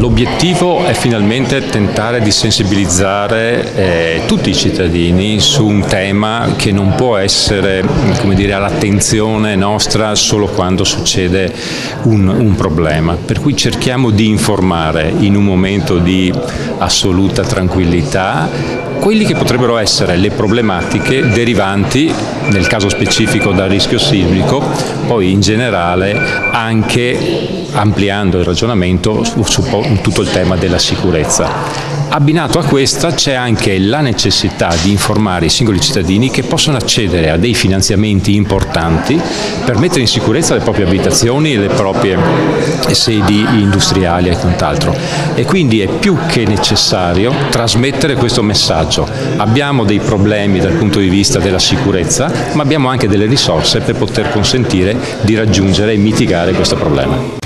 L'obiettivo è finalmente tentare di sensibilizzare tutti i cittadini su un tema che non può essere, come dire, all'attenzione nostra solo quando succede un problema. Per cui cerchiamo di informare in un momento di assoluta tranquillità quelli che potrebbero essere le problematiche derivanti, nel caso specifico, dal rischio sismico, poi in generale anche ampliando il ragionamento su tutto il tema della sicurezza. Abbinato a questa c'è anche la necessità di informare i singoli cittadini che possono accedere a dei finanziamenti importanti per mettere in sicurezza le proprie abitazioni e le proprie sedi industriali e quant'altro. E quindi è più che necessario trasmettere questo messaggio. Abbiamo dei problemi dal punto di vista della sicurezza, ma abbiamo anche delle risorse per poter consentire di raggiungere e mitigare questo problema.